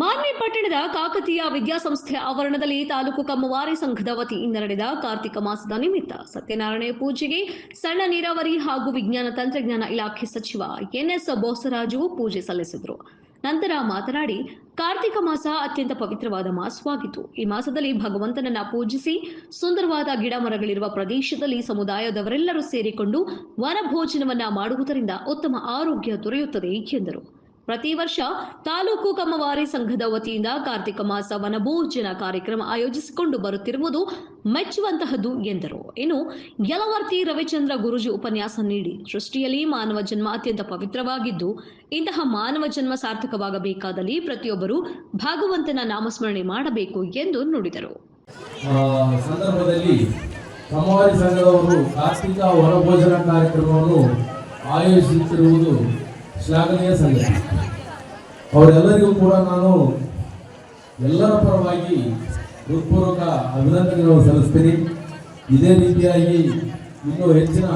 ಮಾನ್ವಿ ಪಟ್ಟಣದ ಕಾಕತೀಯ ವಿದ್ಯಾಸಂಸ್ಥೆ ಆವರಣದಲ್ಲಿ ತಾಲೂಕು ಕಮ್ಮವಾರಿ ಸಂಘದ ವತಿಯಿಂದ ನಡೆದ ಕಾರ್ತಿಕ ಮಾಸದ ನಿಮಿತ್ತ ಸತ್ಯನಾರಾಯಣ ಪೂಜೆಗೆ ಸಣ್ಣ ನೀರಾವರಿ ಹಾಗೂ ವಿಜ್ಞಾನ ತಂತ್ರಜ್ಞಾನ ಇಲಾಖೆ ಸಚಿವ ಎನ್ಎಸ್ ಬೋಸರಾಜು ಪೂಜೆ ಸಲ್ಲಿಸಿದರು. ನಂತರ ಮಾತನಾಡಿ, ಕಾರ್ತಿಕ ಮಾಸ ಅತ್ಯಂತ ಪವಿತ್ರವಾದ ಮಾಸವಾಗಿದ್ದು, ಈ ಮಾಸದಲ್ಲಿ ಭಗವಂತನನ್ನ ಪೂಜಿಸಿ ಸುಂದರವಾದ ಗಿಡ ಮರಗಳಿರುವ ಪ್ರದೇಶದಲ್ಲಿ ಸಮುದಾಯದವರೆಲ್ಲರೂ ಸೇರಿಕೊಂಡು ವನಭೋಜನವನ್ನ ಮಾಡುವುದರಿಂದ ಉತ್ತಮ ಆರೋಗ್ಯ ದೊರೆಯುತ್ತದೆ ಎಂದರು. ಪ್ರತಿ ವರ್ಷ ತಾಲೂಕು ಕಮ್ಮವಾರಿ ಸಂಘದ ವತಿಯಿಂದ ಕಾರ್ತಿಕ ಮಾಸ ವನಭೋಜನ ಕಾರ್ಯಕ್ರಮ ಆಯೋಜಿಸಿಕೊಂಡು ಬರುತ್ತಿರುವುದು ಮೆಚ್ಚುವಂತಹದ್ದು ಎಂದರು. ಇನ್ನು ಯಲವರ್ತಿ ರವಿಚಂದ್ರ ಗುರೂಜಿ ಉಪನ್ಯಾಸ ನೀಡಿ, ಸೃಷ್ಟಿಯಲ್ಲಿ ಮಾನವ ಜನ್ಮ ಅತ್ಯಂತ ಪವಿತ್ರವಾಗಿದ್ದು, ಇಂತಹ ಮಾನವ ಜನ್ಮ ಸಾರ್ಥಕವಾಗಬೇಕಾದಲ್ಲಿ ಪ್ರತಿಯೊಬ್ಬರು ಭಗವಂತನ ನಾಮಸ್ಮರಣೆ ಮಾಡಬೇಕು ಎಂದು ನುಡಿದರು. ಸಂದರ್ಭದಲ್ಲಿ ಕಮ್ಮವಾರಿ ಸಂಘದವರು ಕಾರ್ತಿಕ ವನಭೋಜನ ಕಾರ್ಯಕ್ರಮವನ್ನು ಆಯೋಜಿಸುತ್ತಿರುವುದು ಶ್ಲಾಘನೀಯ ಸಂಗತಿ. ಅವರೆಲ್ಲರಿಗೂ ಕೂಡ ನಾನು ಎಲ್ಲರ ಪರವಾಗಿ ಹೃತ್ಪೂರ್ವಕ ಅಭಿನಂದನೆಗಳನ್ನು ಸಲ್ಲಿಸ್ತೀನಿ. ಇದೇ ರೀತಿಯಾಗಿ ಇನ್ನೂ ಹೆಚ್ಚಿನ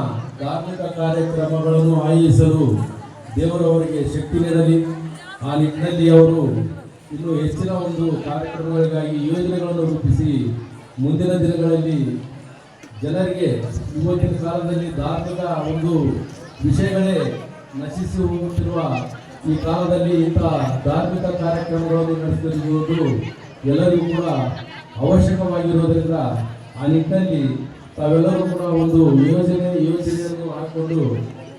ಧಾರ್ಮಿಕ ಕಾರ್ಯಕ್ರಮಗಳನ್ನು ಆಯೋಜಿಸಲು ದೇವರವರಿಗೆ ಶಕ್ತಿ ನೀಡಲಿ. ಆ ನಿಟ್ಟಿನಲ್ಲಿ ಅವರು ಇನ್ನೂ ಹೆಚ್ಚಿನ ಒಂದು ಕಾರ್ಯಕ್ರಮಗಳಿಗಾಗಿ ಯೋಜನೆಗಳನ್ನು ರೂಪಿಸಿ ಮುಂದಿನ ದಿನಗಳಲ್ಲಿ ಜನರಿಗೆ ಇವತ್ತಿನ ಕಾಲದಲ್ಲಿ ಧಾರ್ಮಿಕ ಒಂದು ವಿಷಯಗಳೇ ನಶಿಸಿ ಹೋಗುತ್ತಿರುವ ಈ ಕಾಲದಲ್ಲಿ ಇಂತಹ ಧಾರ್ಮಿಕ ಕಾರ್ಯಕ್ರಮಗಳನ್ನು ನಡೆಸುತ್ತಿರುವುದು ಎಲ್ಲರಿಗೂ ಕೂಡ ಅವಶ್ಯಕವಾಗಿರುವುದರಿಂದ ಆ ನಿಟ್ಟಿನಲ್ಲಿ ತಾವೆಲ್ಲರೂ ಕೂಡ ಒಂದು ಯೋಜನೆಯನ್ನು ಹಾಕಿಕೊಂಡು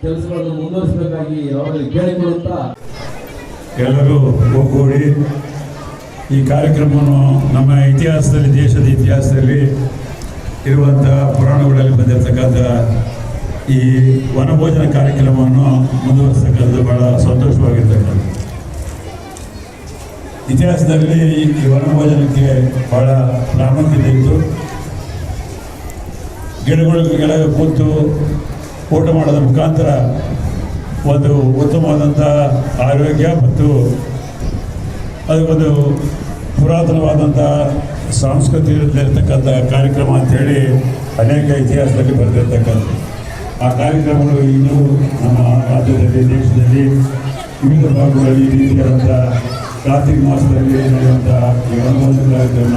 ಕೆಲಸಗಳನ್ನು ಮುಂದುವರಿಸಬೇಕಾಗಿ ಅವರಲ್ಲಿ ಕೇಳಿಕೊಳ್ಳುತ್ತಾ ಎಲ್ಲರೂ ಒಗ್ಗೂಡಿ ಈ ಕಾರ್ಯಕ್ರಮವನ್ನು ನಮ್ಮ ಇತಿಹಾಸದಲ್ಲಿ, ದೇಶದ ಇತಿಹಾಸದಲ್ಲಿ ಇರುವಂಥ ಪುರಾಣಗಳಲ್ಲಿ ಬಂದಿರತಕ್ಕಂಥ ಈ ವನಭೋಜನ ಕಾರ್ಯಕ್ರಮವನ್ನು ಮುಂದುವರಿಸತಕ್ಕಂಥದ್ದು ಬಹಳ ಸಂತೋಷವಾಗಿರ್ತಕ್ಕಂಥದ್ದು. ಇತಿಹಾಸದಲ್ಲಿ ಈ ವನಭೋಜನಕ್ಕೆ ಬಹಳ ಪ್ರಾಮುಖ್ಯತೆ ಇತ್ತು. ಗಿಡಗಳಿಗೆ ಕೂತು ಊಟ ಮಾಡೋದ್ರ ಮುಖಾಂತರ ಒಂದು ಉತ್ತಮವಾದಂಥ ಆರೋಗ್ಯ ಮತ್ತು ಅದಕ್ಕೊಂದು ಪುರಾತನವಾದಂಥ ಸಾಂಸ್ಕೃತಿಕದಲ್ಲಿರ್ತಕ್ಕಂಥ ಕಾರ್ಯಕ್ರಮ ಅಂಥೇಳಿ ಅನೇಕ ಇತಿಹಾಸದಲ್ಲಿ ಬರೆದಿರ್ತಕ್ಕಂಥದ್ದು. ಆ ಕಾರ್ಯಕ್ರಮಗಳು ಇನ್ನೂ ನಮ್ಮ ರಾಜ್ಯದಲ್ಲಿ, ದೇಶದಲ್ಲಿ ವಿವಿಧ ಭಾಗಗಳಲ್ಲಿ ರೀತಿಯಾದಂಥ ಕಾರ್ತಿಕ ಮಾಸದಲ್ಲಿ ನಡೆಯುವಂಥ ಈ ವನಭೋಜನ ಕಾರ್ಯಕ್ರಮ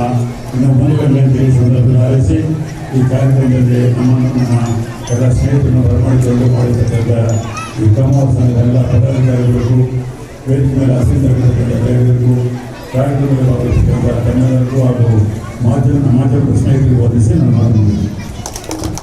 ಇನ್ನು ಮುಂದೆ ದೇಶವನ್ನು ಆರಿಸಿ ಈ ಕಾರ್ಯಕ್ರಮದಲ್ಲಿ ನಮ್ಮ ಎಲ್ಲ ಸ್ನೇಹಿತರನ್ನು ಬರಮಾಡಿಕೊಂಡು ಮಾಡಿರ್ತಕ್ಕಂಥ ಈ ಕಮ್ಮವಾರಿ ಸಂಘದ ಎಲ್ಲ ಪದಾಧಿಕಾರಿಗಳಿಗೂ, ವೇದಿಕೆ ಮೇಲೆ ಆಸೀನರಾಗಿರ್ತಕ್ಕಂಥ ಎಲ್ಲರಿಗೂ, ಕಾರ್ಯಕ್ರಮದಲ್ಲಿ ಭಾಗವಹಿಸಿದಂಥ ತಮ್ಮೆಲ್ಲರಿಗೂ ಹಾಗೂ ಮಾಧ್ಯಮ ಸ್ನೇಹಿತರಿಗೂ ವಂದಿಸಿ ನಾನು ಮಾತನಾಡುತ್ತೇನೆ.